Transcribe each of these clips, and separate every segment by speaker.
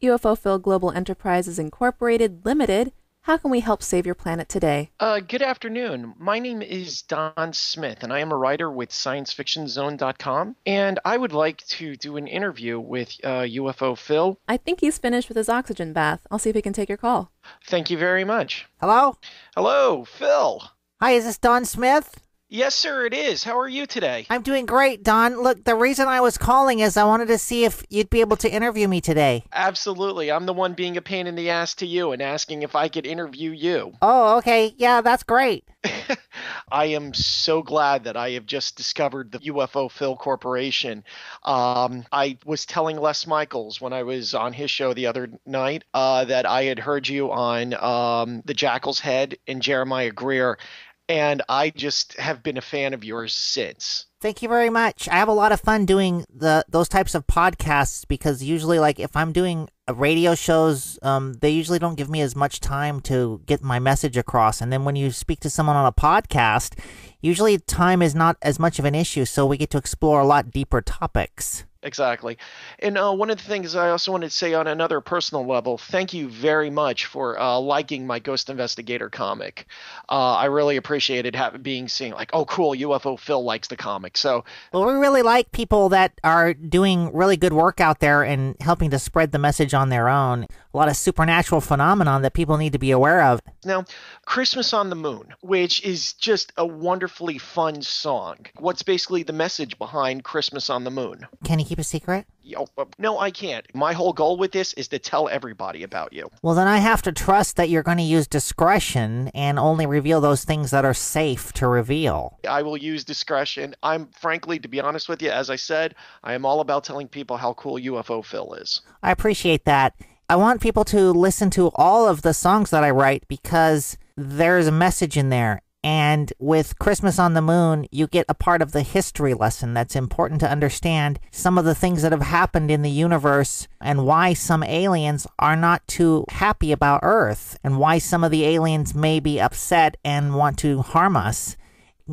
Speaker 1: UFO Phil Global Enterprises Incorporated Limited. How can we help save your planet today?
Speaker 2: Good afternoon. My name is Don Smith, and I am a writer with ScienceFictionZone.com. And I would like to do an interview with UFO Phil.
Speaker 1: I think he's finished with his oxygen bath. I'll see if he can take your call.
Speaker 2: Thank you very much.
Speaker 3: Hello?
Speaker 2: Hello, Phil.
Speaker 3: Hi, is this Don Smith?
Speaker 2: Yes, sir, it is. How are you today?
Speaker 3: I'm doing great, Don. Look, the reason I was calling is I wanted to see if you'd be able to interview me today.
Speaker 2: Absolutely. I'm the one being a pain in the ass to you and asking if I could interview you.
Speaker 3: Oh, okay. Yeah, that's great.
Speaker 2: I am so glad that I have just discovered the UFO Phil Corporation. I was telling Les Michaels when I was on his show the other night that I had heard you on The Jackal's Head and Jeremiah Greer, and I just have been a fan of yours since.
Speaker 3: Thank you very much. I have a lot of fun doing those types of podcasts because usually, like, if I'm doing radio shows, they usually don't give me as much time to get my message across. And then when you speak to someone on a podcast, usually time is not as much of an issue, so we get to explore a lot deeper topics.
Speaker 2: Exactly. And one of the things I also wanted to say on another personal level, thank you very much for liking my Ghost Investigator comic. I really appreciated being seen like, oh, cool, UFO Phil likes the comic. So,
Speaker 3: well, we really like people that are doing really good work out there and helping to spread the message on their own. A lot of supernatural phenomenon that people need to be aware of.
Speaker 2: Now, Christmas on the Moon, which is just a wonderfully fun song. What's basically the message behind Christmas on the Moon?
Speaker 3: Can you keep a secret?
Speaker 2: No, I can't. My whole goal with this is to tell everybody about you.
Speaker 3: Well, then I have to trust that you're going to use discretion and only reveal those things that are safe to reveal.
Speaker 2: I will use discretion. I'm frankly, to be honest with you, as I said, I am all about telling people how cool UFO Phil is.
Speaker 3: I appreciate that. I want people to listen to all of the songs that I write because there's a message in there. And with Christmas on the Moon, you get a part of the history lesson that's important to understand some of the things that have happened in the universe and why some aliens are not too happy about Earth and why some of the aliens may be upset and want to harm us.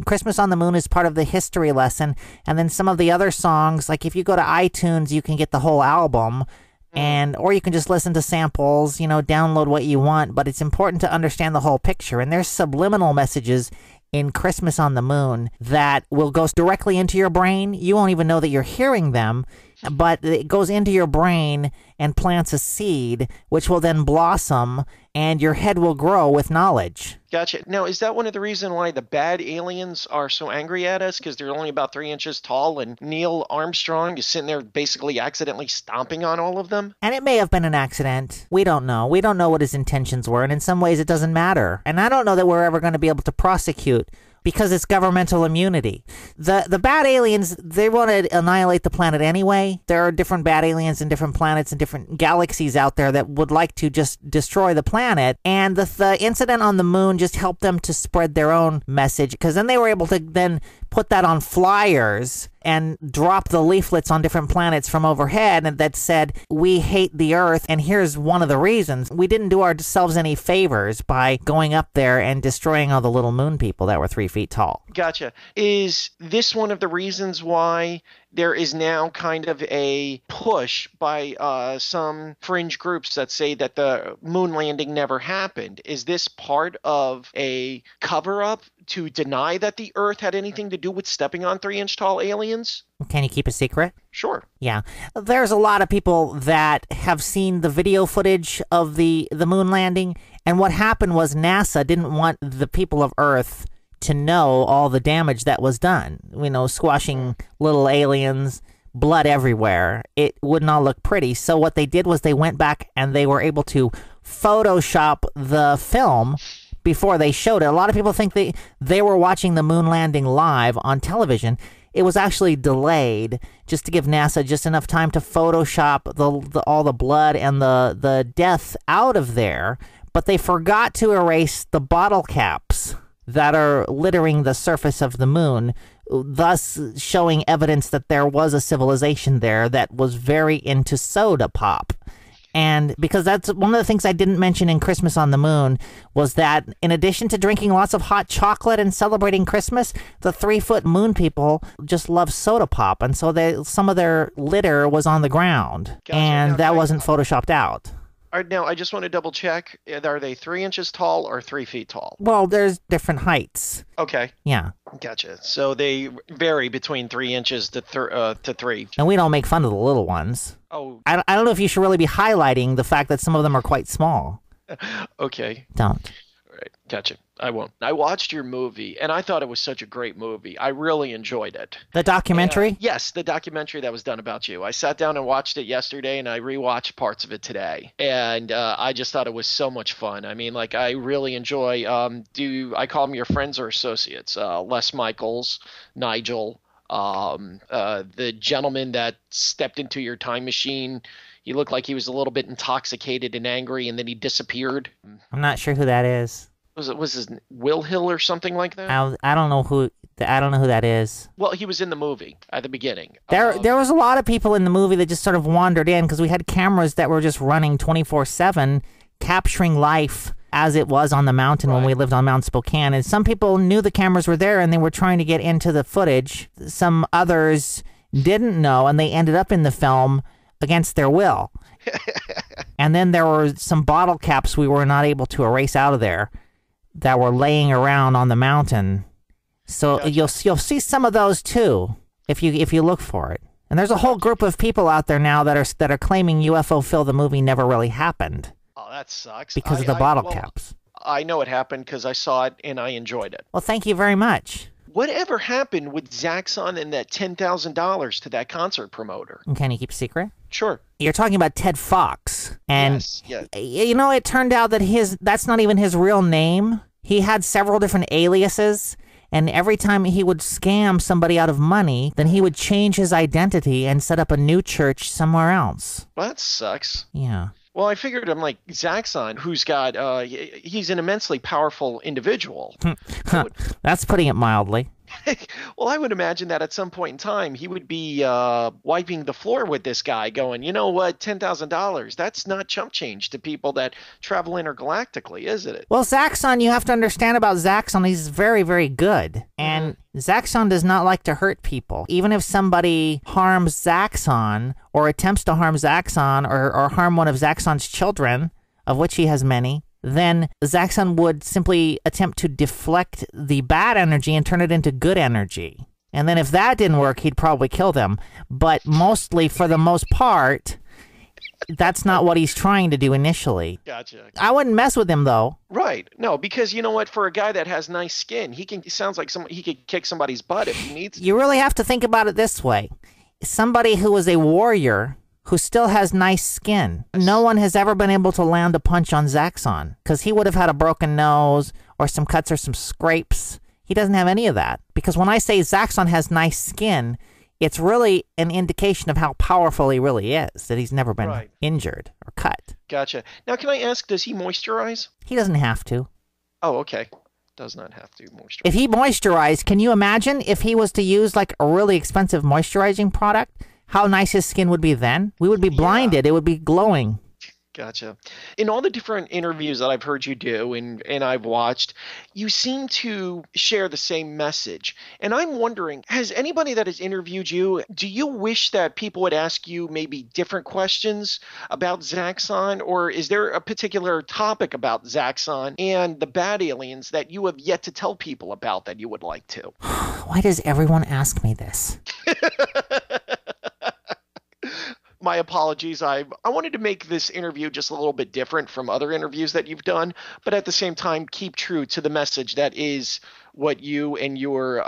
Speaker 3: Christmas on the Moon is part of the history lesson. And then some of the other songs, like if you go to iTunes, you can get the whole album. Or you can just listen to samples, download what you want, but it's important to understand the whole picture. And there's subliminal messages in Christmas on the Moon that will go directly into your brain. You won't even know that you're hearing them, but it goes into your brain and plants a seed, which will then blossom, and your head will grow with knowledge.
Speaker 2: Gotcha. Now, is that one of the reasons why the bad aliens are so angry at us? Because they're only about 3 inches tall, and Neil Armstrong is sitting there basically accidentally stomping on all of them?
Speaker 3: And it may have been an accident. We don't know. We don't know what his intentions were, and in some ways it doesn't matter. And I don't know that we're ever going to be able to prosecute because it's governmental immunity. The bad aliens, they want to annihilate the planet anyway. There are different bad aliens in different planets and different galaxies out there that would like to just destroy the planet. And the incident on the moon just helped them to spread their own message, because then they were able to then put that on flyers and drop the leaflets on different planets from overhead and that said, we hate the Earth, and here's one of the reasons. We didn't do ourselves any favors by going up there and destroying all the little moon people that were 3 feet tall.
Speaker 2: Gotcha. Is this one of the reasons why there is now kind of a push by some fringe groups that say that the moon landing never happened? Is this part of a cover-up to deny that the Earth had anything to do with stepping on 3-inch tall aliens?
Speaker 3: Can you keep a secret?
Speaker 2: Sure.
Speaker 3: Yeah. There's a lot of people that have seen the video footage of the moon landing, and what happened was NASA didn't want the people of Earth to know all the damage that was done. Squashing little aliens, blood everywhere. It would not look pretty. So what they did was they went back and they were able to Photoshop the film before they showed it. A lot of people think they were watching the moon landing live on television. It was actually delayed just to give NASA just enough time to Photoshop all the blood and the death out of there. But they forgot to erase the bottle caps that are littering the surface of the moon, thus showing evidence that there was a civilization there that was very into soda pop. And because that's one of the things I didn't mention in Christmas on the Moon was that in addition to drinking lots of hot chocolate and celebrating Christmas, the 3-foot moon people just love soda pop. And so some of their litter was on the ground.
Speaker 2: Gotcha.
Speaker 3: And
Speaker 2: Now,
Speaker 3: that wasn't photoshopped out.
Speaker 2: All right, now, I just want to double check. Are they 3 inches tall or 3 feet tall?
Speaker 3: Well, there's different heights.
Speaker 2: Okay.
Speaker 3: Yeah.
Speaker 2: Gotcha. So they vary between 3 inches to 3.
Speaker 3: And we don't make fun of the little ones.
Speaker 2: Oh.
Speaker 3: I don't know if you should really be highlighting the fact that some of them are quite small.
Speaker 2: Okay.
Speaker 3: Don't.
Speaker 2: All right. Gotcha. I won't. I watched your movie, and I thought it was such a great movie. I really enjoyed it.
Speaker 3: The documentary?
Speaker 2: Yes, the documentary that was done about you. I sat down and watched it yesterday, and I rewatched parts of it today. And I just thought it was so much fun. I mean, like, I really enjoy, I call them your friends or associates? Les Michaels, Nigel, the gentleman that stepped into your time machine. He looked like he was a little bit intoxicated and angry, and then he disappeared.
Speaker 3: I'm not sure who that is.
Speaker 2: Was his Will Hill or something like that?
Speaker 3: I don't know who that is.
Speaker 2: Well, he was in the movie at the beginning.
Speaker 3: There was a lot of people in the movie that just sort of wandered in because we had cameras that were just running 24/7, capturing life as it was on the mountain when we lived on Mount Spokane. And some people knew the cameras were there and they were trying to get into the footage. Some others didn't know and they ended up in the film against their will. And then there were some bottle caps we were not able to erase out of there that were laying around on the mountain. So you'll see some of those too if you look for it. And there's a whole group of people out there now that are claiming UFO Phil the movie never really happened.
Speaker 2: Oh, that sucks.
Speaker 3: Because of the bottle caps.
Speaker 2: I know it happened because I saw it and I enjoyed it.
Speaker 3: Well, thank you very much.
Speaker 2: Whatever happened with Zaxxon and that $10,000 to that concert promoter?
Speaker 3: And can you keep a secret?
Speaker 2: Sure.
Speaker 3: You're talking about Ted Fox. And
Speaker 2: yes.
Speaker 3: You know, it turned out that that's not even his real name. He had several different aliases. And every time he would scam somebody out of money, then he would change his identity and set up a new church somewhere else.
Speaker 2: Well, that sucks.
Speaker 3: Yeah.
Speaker 2: Well, I figured I'm like Zaxxon, who's got, he's an immensely powerful individual.
Speaker 3: That's putting it mildly.
Speaker 2: Well, I would imagine that at some point in time, he would be wiping the floor with this guy going, you know what, $10,000, that's not chump change to people that travel intergalactically, isn't it?
Speaker 3: Well, Zaxxon, you have to understand about Zaxxon, he's very, very good. And Zaxxon does not like to hurt people. Even if somebody harms Zaxxon or attempts to harm Zaxxon or harm one of Zaxxon's children, of which he has many, then Zaxxon would simply attempt to deflect the bad energy and turn it into good energy. And then if that didn't work, he'd probably kill them. But mostly, for the most part, that's not what he's trying to do initially.
Speaker 2: Gotcha.
Speaker 3: I wouldn't mess with him, though.
Speaker 2: Right. No, because you know what? For a guy that has nice skin, he sounds like he could kick somebody's butt if he needs to.
Speaker 3: You really have to think about it this way. Somebody who was a warrior who still has nice skin. No one has ever been able to land a punch on Zaxxon because he would have had a broken nose or some cuts or some scrapes. He doesn't have any of that. Because when I say Zaxxon has nice skin, it's really an indication of how powerful he really is, that he's never been injured or cut.
Speaker 2: Gotcha. Now, can I ask, does he moisturize?
Speaker 3: He doesn't have to.
Speaker 2: Oh, okay. Does not have to moisturize.
Speaker 3: If he moisturized, can you imagine if he was to use like a really expensive moisturizing product? How nice his skin would be then? We would be blinded. It would be glowing.
Speaker 2: Gotcha. In all the different interviews that I've heard you do and I've watched, you seem to share the same message. And I'm wondering, has anybody that has interviewed you, do you wish that people would ask you maybe different questions about Zaxxon? Or is there a particular topic about Zaxxon and the bad aliens that you have yet to tell people about that you would like to?
Speaker 3: Why does everyone ask me this?
Speaker 2: My apologies. I wanted to make this interview just a little bit different from other interviews that you've done, but at the same time, keep true to the message that is what you and your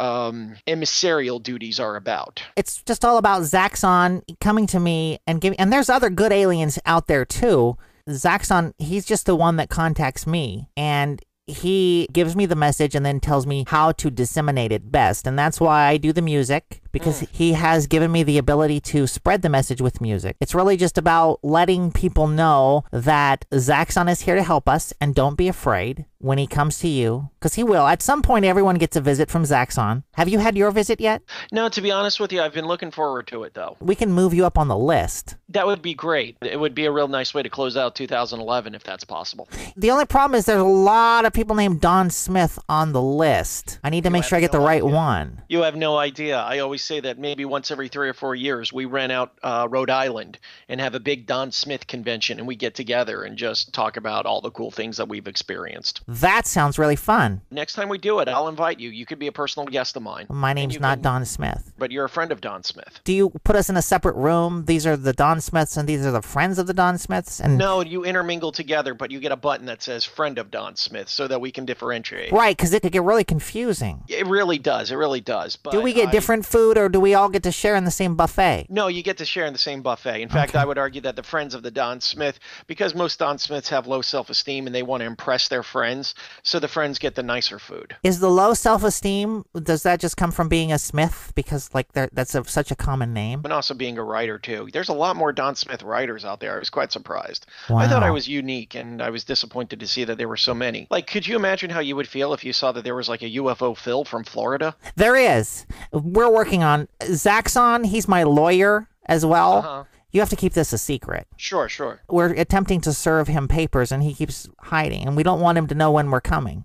Speaker 2: emissarial duties are about.
Speaker 3: It's just all about Zaxxon coming to me and giving, and there's other good aliens out there too. Zaxxon, he's just the one that contacts me, and he gives me the message and then tells me how to disseminate it best. And that's why I do the music, because he has given me the ability to spread the message with music. It's really just about letting people know that Zaxxon is here to help us, and don't be afraid when he comes to you, because he will. At some point, everyone gets a visit from Zaxxon. Have you had your visit yet?
Speaker 2: No, to be honest with you, I've been looking forward to it, though.
Speaker 3: We can move you up on the list.
Speaker 2: That would be great. It would be a real nice way to close out 2011 if that's possible.
Speaker 3: The only problem is there's a lot of people named Don Smith on the list. I need to make sure I get the right one.
Speaker 2: You have no idea. I always say that maybe once every 3 or 4 years, we rent out Rhode Island and have a big Don Smith convention, and we get together and just talk about all the cool things that we've experienced.
Speaker 3: That sounds really fun.
Speaker 2: Next time we do it, I'll invite you. You could be a personal guest of mine.
Speaker 3: My name's not Don Smith.
Speaker 2: But you're a friend of Don Smith.
Speaker 3: Do you put us in a separate room? These are the Don Smiths and these are the friends of the Don Smiths? And
Speaker 2: no, you intermingle together, but you get a button that says friend of Don Smith so that we can differentiate.
Speaker 3: Right, because it could get really confusing.
Speaker 2: It really does. It really does. But
Speaker 3: do we get different food, or do we all get to share in the same buffet?
Speaker 2: No, you get to share in the same buffet. In fact, I would argue that the friends of the Don Smith, because most Don Smiths have low self-esteem and they want to impress their friends, so the friends get the nicer food.
Speaker 3: Is the low self-esteem, does that just come from being a Smith? Because like that's such a common name.
Speaker 2: And also being a writer too. There's a lot more Don Smith writers out there. I was quite surprised.
Speaker 3: Wow.
Speaker 2: I thought I was unique, and I was disappointed to see that there were so many. Like, could you imagine how you would feel if you saw that there was like a UFO Phil from Florida?
Speaker 3: There is. We're working on Zaxxon. He's my lawyer as well. You have to keep this a secret.
Speaker 2: Sure, sure.
Speaker 3: We're attempting to serve him papers, and he keeps hiding, and we don't want him to know when we're coming.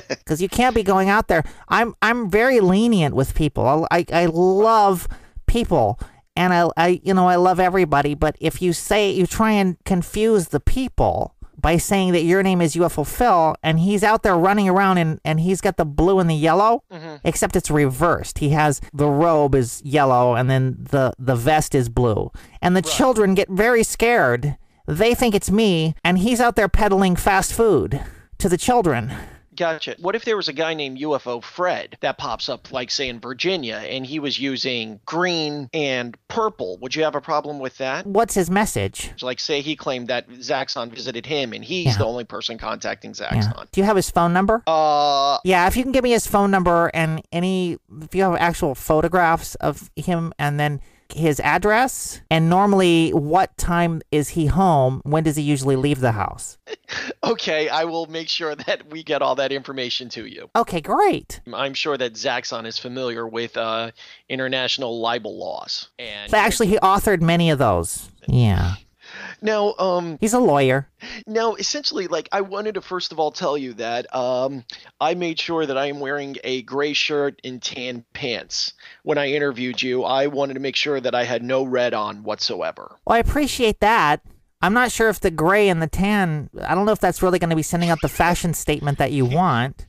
Speaker 3: Because you can't be going out there. I'm very lenient with people. I love people, and I love everybody. But if you try and confuse the people by saying that your name is UFO Phil, and he's out there running around and he's got the blue and the yellow, except it's reversed. He has the robe is yellow and then the vest is blue. And the children get very scared. They think it's me, and he's out there peddling fast food to the children.
Speaker 2: Gotcha. What if there was a guy named UFO Fred that pops up, like, say, in Virginia, and he was using green and purple? Would you have a problem with that?
Speaker 3: What's his message?
Speaker 2: Like, say he claimed that Zaxxon visited him, and he's the only person contacting Zaxxon.
Speaker 3: Yeah. Do you have his phone number? Yeah, if you can give me his phone number and if you have actual photographs of him, and then his address, and normally what time is he home? When does he usually leave the house?
Speaker 2: Okay, I will make sure that we get all that information to you.
Speaker 3: Okay, great.
Speaker 2: I'm sure that Zaxxon is familiar with international libel laws. And
Speaker 3: Actually, he authored many of those. Yeah.
Speaker 2: Now,
Speaker 3: he's a lawyer.
Speaker 2: Now, essentially, like, I wanted to first of all tell you that I made sure that I am wearing a gray shirt and tan pants. When I interviewed you, I wanted to make sure that I had no red on whatsoever.
Speaker 3: Well, I appreciate that. I'm not sure if the gray and the tan, I don't know if that's really going to be sending out the fashion statement that you want.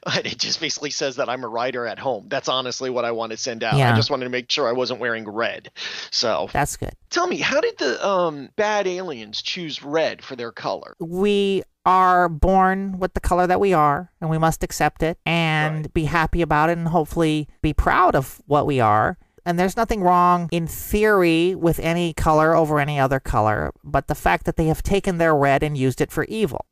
Speaker 2: It just basically says that I'm a writer at home. That's honestly what I want to send out.
Speaker 3: Yeah.
Speaker 2: I just wanted to make sure I wasn't wearing red. So
Speaker 3: that's good.
Speaker 2: Tell me, how did the bad aliens choose red for their color?
Speaker 3: We are born with the color that we are, and we must accept it and be happy about it, and hopefully be proud of what we are. And there's nothing wrong in theory with any color over any other color, but the fact that they have taken their red and used it for evil,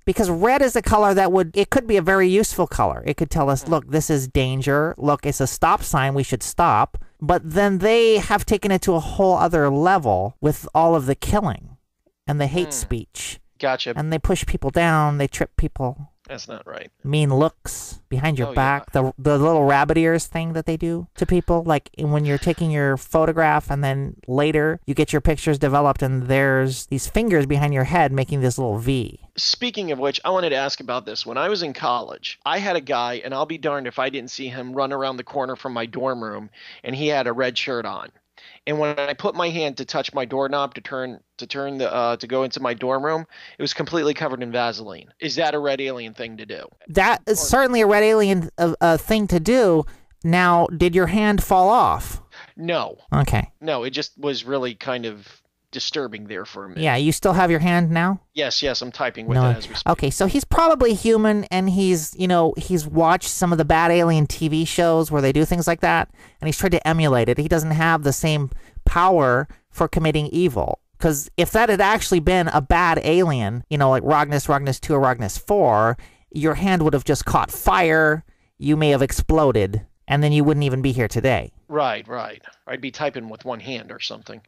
Speaker 3: because red is a color that it could be a very useful color. It could tell us, look, this is danger. Look, it's a stop sign. We should stop. But then they have taken it to a whole other level with all of the killing and the hate speech.
Speaker 2: Gotcha.
Speaker 3: And they push people down. They trip people.
Speaker 2: That's not right.
Speaker 3: Mean looks behind your back. Yeah. The little rabbit ears thing that they do to people. Like when you're taking your photograph and then later you get your pictures developed and there's these fingers behind your head making this little V.
Speaker 2: Speaking of which, I wanted to ask about this. When I was in college, I had a guy, and I'll be darned if I didn't see him run around the corner from my dorm room, and he had a red shirt on. And when I put my hand to touch my doorknob to go into my dorm room, it was completely covered in Vaseline. Is that a red alien thing to do?
Speaker 3: That is certainly a red alien thing to do. Now, did your hand fall off?
Speaker 2: No.
Speaker 3: Okay.
Speaker 2: No, it just was really kind of disturbing there for a minute.
Speaker 3: Yeah, you still have your hand now?
Speaker 2: Yes, I'm typing with it as we speak.
Speaker 3: Okay, so he's probably human, and he's watched some of the bad alien TV shows where they do things like that, and he's tried to emulate it. He doesn't have the same power for committing evil. Because if that had actually been a bad alien, like Rognus 2 or Rognus 4, your hand would have just caught fire. You may have exploded. and then you wouldn't even be here today.
Speaker 2: Right. I'd be typing with one hand or something.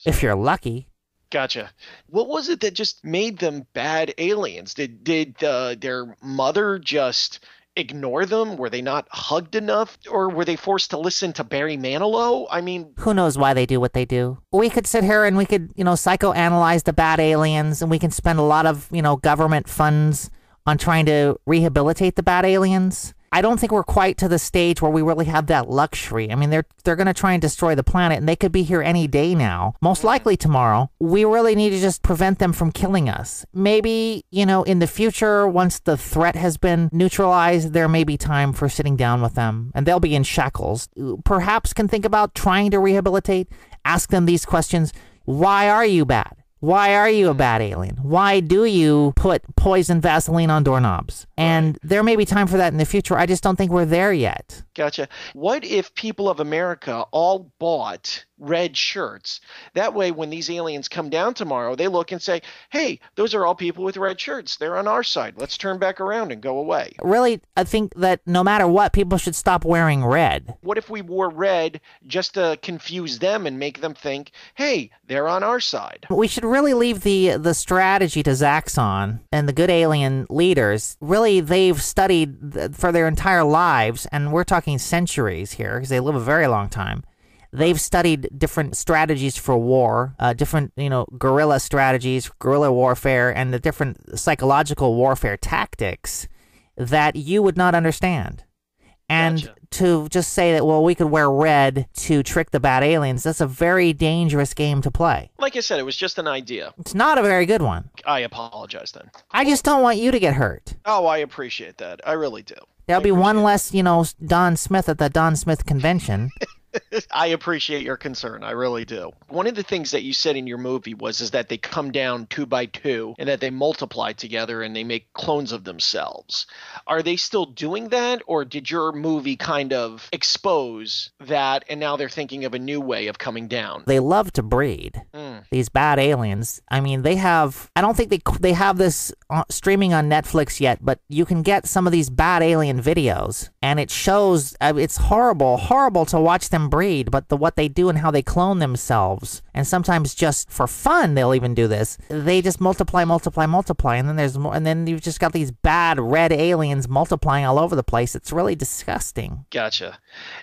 Speaker 3: If you're lucky.
Speaker 2: Gotcha. What was it that just made them bad aliens? Did their mother just ignore them? Were they not hugged enough? Or were they forced to listen to Barry Manilow? I mean...
Speaker 3: Who knows why they do what they do? We could sit here and we could, psychoanalyze the bad aliens, and we can spend a lot of, government funds on trying to rehabilitate the bad aliens. I don't think we're quite to the stage where we really have that luxury. I mean, they're going to try and destroy the planet, and they could be here any day now, most likely tomorrow. We really need to just prevent them from killing us. Maybe, in the future, once the threat has been neutralized, there may be time for sitting down with them, and they'll be in shackles. Perhaps can think about trying to rehabilitate, ask them these questions. Why are you bad? Why are you a bad alien? Why do you put poison Vaseline on doorknobs? And there may be time for that in the future. I just don't think we're there yet.
Speaker 2: Gotcha. What if people of America all bought red shirts? That way, when these aliens come down tomorrow, they look and say, hey, those are all people with red shirts. They're on our side. Let's turn back around and go away.
Speaker 3: Really, I think that no matter what, people should stop wearing red.
Speaker 2: What if we wore red just to confuse them and make them think, hey, they're on our side?
Speaker 3: We should really leave the strategy to Zaxxon and the good alien leaders. Really, they've studied for their entire lives, and we're talking centuries here because they live a very long time. They've studied different strategies for war, different, guerrilla strategies, guerrilla warfare, and the different psychological warfare tactics that you would not understand. And
Speaker 2: Gotcha.
Speaker 3: To just say that, well, we could wear red to trick the bad aliens, that's a very dangerous game to play.
Speaker 2: Like I said, it was just an idea.
Speaker 3: It's not a very good one.
Speaker 2: I apologize then.
Speaker 3: I just don't want you to get hurt.
Speaker 2: Oh, I appreciate that. I really do.
Speaker 3: There'll be one less, Don Smith at the Don Smith convention.
Speaker 2: I appreciate your concern. I really do. One of the things that you said in your movie is that they come down 2 by 2 and that they multiply together and they make clones of themselves. Are they still doing that, or did your movie kind of expose that and now they're thinking of a new way of coming down?
Speaker 3: They love to breed. These bad aliens. I mean, I don't think they have this streaming on Netflix yet, but you can get some of these bad alien videos, and it shows, it's horrible to watch them breed, but what they do and how they clone themselves, and sometimes just for fun, they'll even do this. They just multiply, and then there's more, and then you've just got these bad red aliens multiplying all over the place. It's really disgusting.
Speaker 2: Gotcha.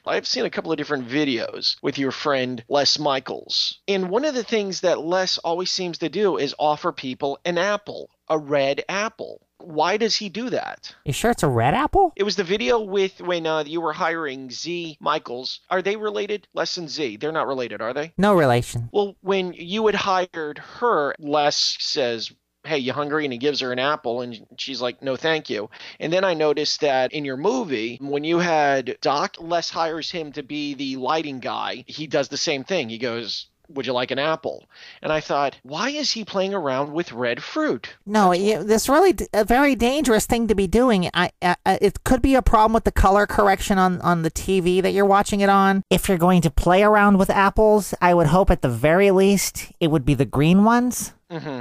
Speaker 2: I've seen a couple of different videos with your friend Les Michaels, and one of the things that Les always seems to do is offer people an apple, a red apple. Why does he do that?
Speaker 3: You sure it's a red apple?
Speaker 2: It was the video with when you were hiring Z Michaels. Are they related? Les and Z. They're not related, are they?
Speaker 3: No relation.
Speaker 2: Well, when you had hired her, Les says, hey, you hungry? And he gives her an apple, and she's like, no, thank you. And then I noticed that in your movie, when you had Doc, Les hires him to be the lighting guy. He does the same thing. He goes, would you like an apple? And I thought, why is he playing around with red fruit?
Speaker 3: No, this really a very dangerous thing to be doing. It could be a problem with the color correction on the TV that you're watching it on. If you're going to play around with apples, I would hope at the very least it would be the green ones. Mm-hmm.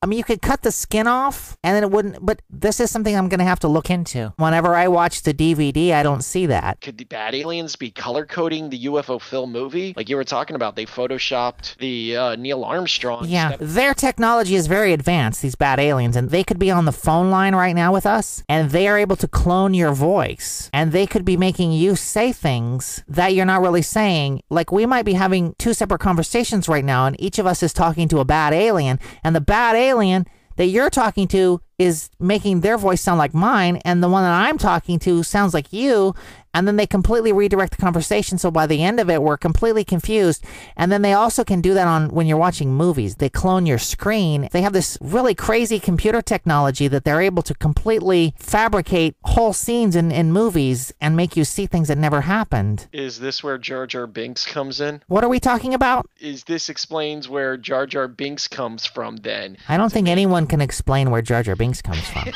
Speaker 3: I mean, you could cut the skin off and then it wouldn't, but this is something I'm going to have to look into. Whenever I watch the DVD, I don't see that.
Speaker 2: Could the bad aliens be color coding the UFO Phil movie? Like you were talking about, they photoshopped the Neil Armstrong.
Speaker 3: Yeah, their technology is very advanced, these bad aliens, and they could be on the phone line right now with us, and they are able to clone your voice, and they could be making you say things that you're not really saying. Like, we might be having 2 separate conversations right now, and each of us is talking to a bad alien, and the bad alien that you're talking to is making their voice sound like mine, and the one that I'm talking to sounds like you, and then they completely redirect the conversation, so by the end of it, we're completely confused. And then they also can do that on when you're watching movies. They clone your screen. They have this really crazy computer technology that they're able to completely fabricate whole scenes in movies and make you see things that never happened.
Speaker 2: Is this where Jar Jar Binks comes in?
Speaker 3: What are we talking about?
Speaker 2: Is this explains where Jar Jar Binks comes from then?
Speaker 3: I don't think anyone can explain where Jar Jar Binks comes from.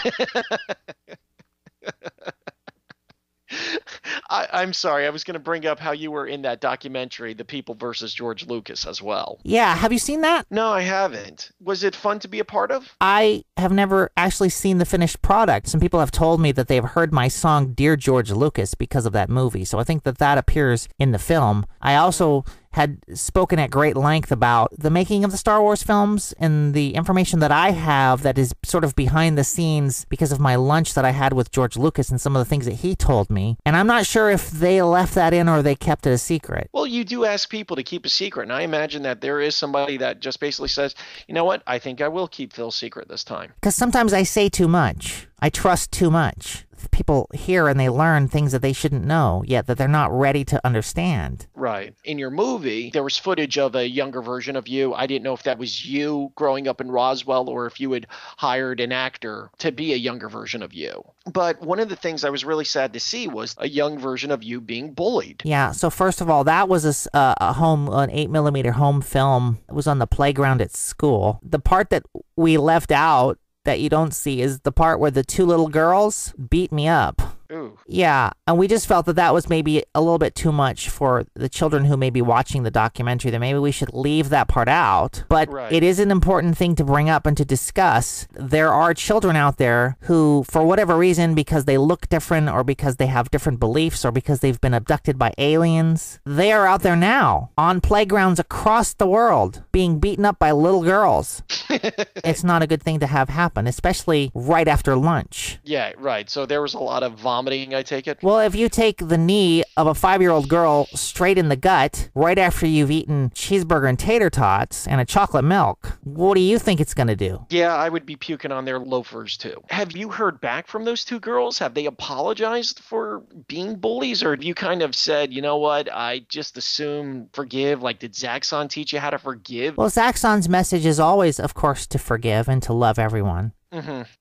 Speaker 2: I'm sorry. I was going to bring up how you were in that documentary, The People versus George Lucas, as well.
Speaker 3: Yeah, have you seen that?
Speaker 2: No, I haven't. Was it fun to be a part of?
Speaker 3: I have never actually seen the finished product. Some people have told me that they've heard my song Dear George Lucas because of that movie, so I think that appears in the film. I also had spoken at great length about the making of the Star Wars films and the information that I have that is sort of behind the scenes because of my lunch that I had with George Lucas and some of the things that he told me. And I'm not sure if they left that in or they kept it a secret.
Speaker 2: Well, you do ask people to keep a secret, and I imagine that there is somebody that just basically says, you know what, I think I will keep Phil's secret this time.
Speaker 3: Because sometimes I say too much. I trust too much. People hear and they learn things that they shouldn't know, yet that they're not ready to understand.
Speaker 2: Right. In your movie, there was footage of a younger version of you. I didn't know if that was you growing up in Roswell or if you had hired an actor to be a younger version of you. But one of the things I was really sad to see was a young version of you being bullied.
Speaker 3: Yeah, so first of all, that was an 8mm home film. It was on the playground at school. The part that we left out that you don't see is the part where the two little girls beat me up.
Speaker 2: Ooh.
Speaker 3: Yeah, and we just felt that was maybe a little bit too much for the children who may be watching the documentary, that maybe we should leave that part out. But
Speaker 2: Right.
Speaker 3: It is an important thing to bring up and to discuss. There are children out there who, for whatever reason, because they look different or because they have different beliefs or because they've been abducted by aliens, they are out there now on playgrounds across the world being beaten up by little girls. It's not a good thing to have happen, especially right after lunch.
Speaker 2: Yeah, right. So there was a lot of vomiting, I take it?
Speaker 3: Well, if you take the knee of a 5-year-old girl straight in the gut right after you've eaten cheeseburger and tater tots and a chocolate milk, what do you think it's going to do?
Speaker 2: Yeah, I would be puking on their loafers too. Have you heard back from those two girls? Have they apologized for being bullies? Or have you kind of said, you know what, I just assume forgive? Like, did Zaxxon teach you how to forgive?
Speaker 3: Well, Zaxxon's message is always, of course, to forgive and to love everyone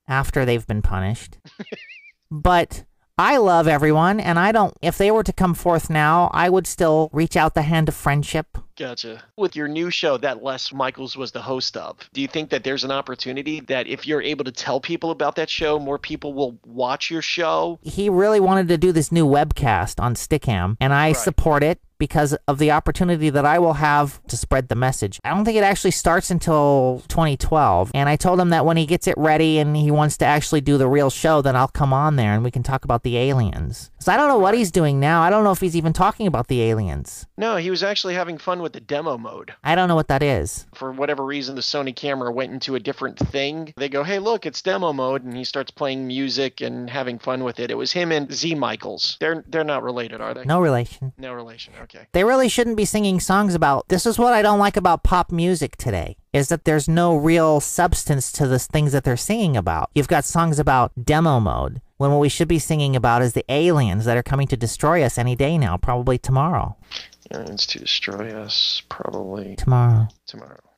Speaker 3: after they've been punished. But I love everyone, and if they were to come forth now, I would still reach out the hand of friendship.
Speaker 2: Gotcha. With your new show that Les Michaels was the host of, do you think that there's an opportunity that if you're able to tell people about that show, more people will watch your show?
Speaker 3: He really wanted to do this new webcast on Stickam, and I support it because of the opportunity that I will have to spread the message. I don't think it actually starts until 2012, and I told him that when he gets it ready and he wants to actually do the real show, then I'll come on there and we can talk about the aliens. So I don't know what he's doing now. I don't know if he's even talking about the aliens.
Speaker 2: No, he was actually having fun with the demo mode.
Speaker 3: I don't know what that is.
Speaker 2: For whatever reason, the Sony camera went into a different thing. They go, hey, look, it's demo mode, and he starts playing music and having fun with it. It was him and Z Michaels. They're not related, are they?
Speaker 3: No relation.
Speaker 2: No relation, okay.
Speaker 3: They really shouldn't be singing songs about, this is what I don't like about pop music today, is that there's no real substance to the things that they're singing about. You've got songs about demo mode, when what we should be singing about is the aliens that are coming to destroy us any day now, probably tomorrow.
Speaker 2: Aliens to destroy us, probably
Speaker 3: Tomorrow.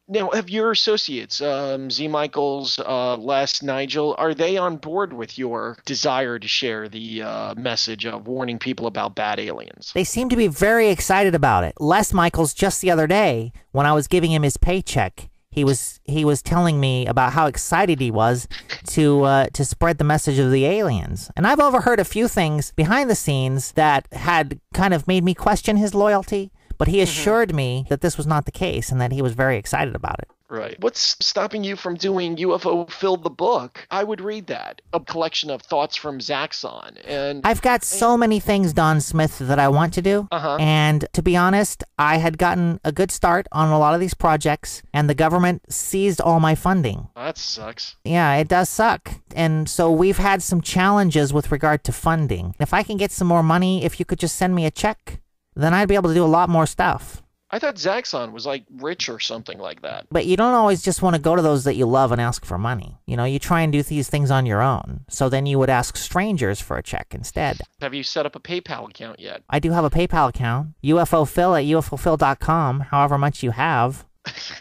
Speaker 2: Now, have your associates, Z Michaels, Les, Nigel, are they on board with your desire to share the message of warning people about bad aliens?
Speaker 3: They seem to be very excited about it. Les Michaels, just the other day, when I was giving him his paycheck, he was telling me about how excited he was to spread the message of the aliens. And I've overheard a few things behind the scenes that had kind of made me question his loyalty, but he assured me that this was not the case and that he was very excited about it.
Speaker 2: Right. What's stopping you from doing UFO Phil the book? I would read that. A collection of thoughts from Zaxxon. And
Speaker 3: I've got so many things, Don Smith, that I want to do. And to be honest, I had gotten a good start on a lot of these projects, and the government seized all my funding.
Speaker 2: That sucks.
Speaker 3: Yeah, it does suck. And so we've had some challenges with regard to funding. If I can get some more money, if you could just send me a check, then I'd be able to do a lot more stuff.
Speaker 2: I thought Zaxxon was like rich or something like that.
Speaker 3: But you don't always just want to go to those that you love and ask for money. You know, you try and do these things on your own. So then you would ask strangers for a check instead.
Speaker 2: Have you set up a PayPal account yet?
Speaker 3: I do have a PayPal account. UFO Phil at UFOPhil.com, however much you have.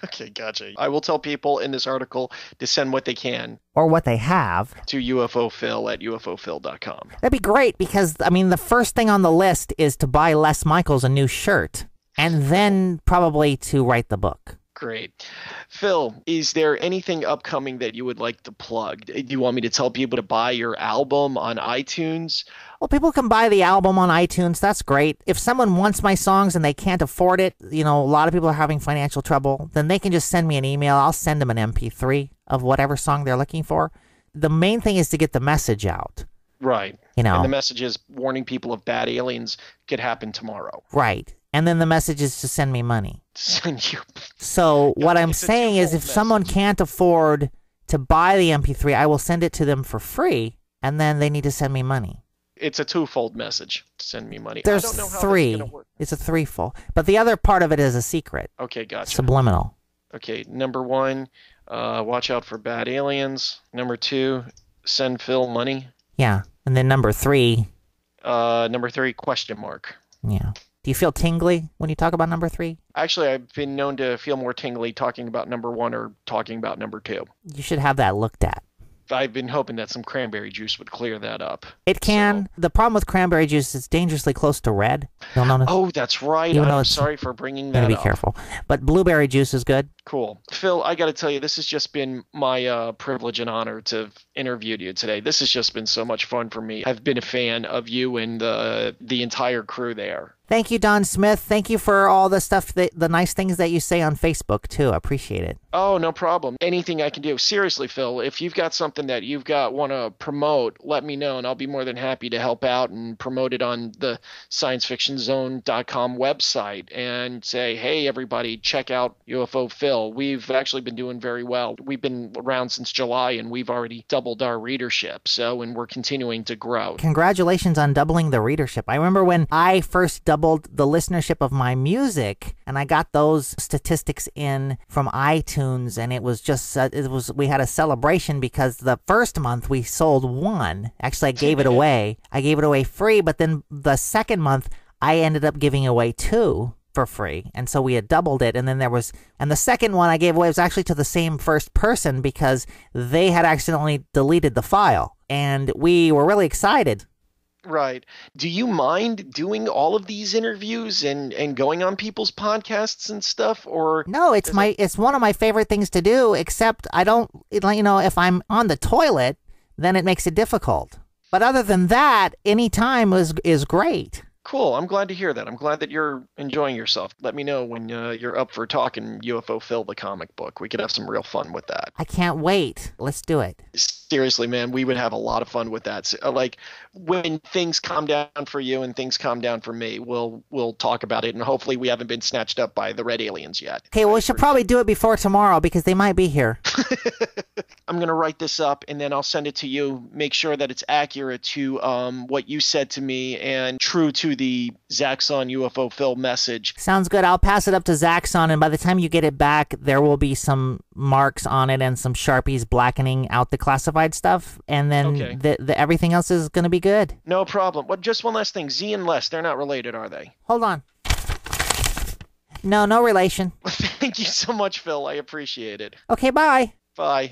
Speaker 2: Okay, gotcha. I will tell people in this article to send what they can.
Speaker 3: Or what they have.
Speaker 2: To UFO Phil at UFOPhil.com.
Speaker 3: That'd be great because, I mean, the first thing on the list is to buy Les Michaels a new shirt. And then probably to write the book.
Speaker 2: Great. Phil, is there anything upcoming that you would like to plug? Do you want me to tell people to buy your album on iTunes?
Speaker 3: Well, people can buy the album on iTunes. That's great. If someone wants my songs and they can't afford it, a lot of people are having financial trouble, then they can just send me an email. I'll send them an MP3 of whatever song they're looking for. The main thing is to get the message out.
Speaker 2: Right. And the message is warning people of bad aliens could happen tomorrow.
Speaker 3: Right. And then the message is to send me money.
Speaker 2: Send you.
Speaker 3: So what I'm saying is if someone can't afford to buy the MP3, I will send it to them for free, and then they need to send me money.
Speaker 2: It's a twofold message to send me money.
Speaker 3: There's
Speaker 2: I don't know how
Speaker 3: three.
Speaker 2: that's gonna work.
Speaker 3: It's a threefold. But the other part of it is a secret.
Speaker 2: Okay, gotcha.
Speaker 3: Subliminal.
Speaker 2: Okay, number 1, watch out for bad aliens. Number 2, send Phil money.
Speaker 3: Yeah. And then number 3.
Speaker 2: Number 3, question mark.
Speaker 3: Yeah. Do you feel tingly when you talk about number 3?
Speaker 2: Actually, I've been known to feel more tingly talking about number 1 or talking about number 2.
Speaker 3: You should have that looked at.
Speaker 2: I've been hoping that some cranberry juice would clear that up.
Speaker 3: It can. The problem with cranberry juice is it's dangerously close to red. You'll notice.
Speaker 2: Oh, that's right. I'm sorry for bringing that up.
Speaker 3: Be careful. But blueberry juice is good.
Speaker 2: Cool. Phil, I got to tell you, this has just been my privilege and honor to have interviewed you today. This has just been so much fun for me. I've been a fan of you and the entire crew there.
Speaker 3: Thank you, Don Smith. Thank you for all the stuff, the nice things that you say on Facebook, too. I appreciate it.
Speaker 2: Oh, no problem. Anything I can do. Seriously, Phil, if you've got something that want to promote, let me know, and I'll be more than happy to help out and promote it on the sciencefictionzone.com website and say, hey, everybody, check out UFO Phil. We've actually been doing very well. We've been around since July, and we've already doubled our readership, and we're continuing to grow.
Speaker 3: Congratulations on doubling the readership. I remember when I first doubled the listenership of my music, and I got those statistics in from iTunes, and it was just we had a celebration because the first month we sold 1. Actually, I gave it away. I gave it away free, but then the second month I ended up giving away 2 for free, and so we had doubled it. And then the second one I gave away was actually to the same first person because they had accidentally deleted the file, and we were really excited.
Speaker 2: Right. Do you mind doing all of these interviews and going on people's podcasts and stuff? Or
Speaker 3: no, it's one of my favorite things to do, except I don't, if I'm on the toilet, then it makes it difficult. But other than that, any time is great.
Speaker 2: Cool. I'm glad to hear that. I'm glad that you're enjoying yourself. Let me know when you're up for talking UFO Phil, the comic book. We could have some real fun with that.
Speaker 3: I can't wait. Let's do it.
Speaker 2: Seriously, man, we would have a lot of fun with that. So, when things calm down for you and things calm down for me, we'll talk about it, and hopefully we haven't been snatched up by the red aliens yet.
Speaker 3: Okay, well, we should probably do it before tomorrow because they might be here.
Speaker 2: I'm going to write this up, and then I'll send it to you. Make sure that it's accurate to what you said to me and true to the Zaxxon UFO Phil message.
Speaker 3: Sounds good. I'll pass it up to Zaxxon, and by the time you get it back, there will be some marks on it and some Sharpies blackening out the classified stuff, and then everything else is going to be good.
Speaker 2: No problem. Well, just one last thing. Z and Les, they're not related, are they?
Speaker 3: Hold on. No relation.
Speaker 2: Thank you so much, Phil. I appreciate it.
Speaker 3: Okay, bye.
Speaker 2: Bye.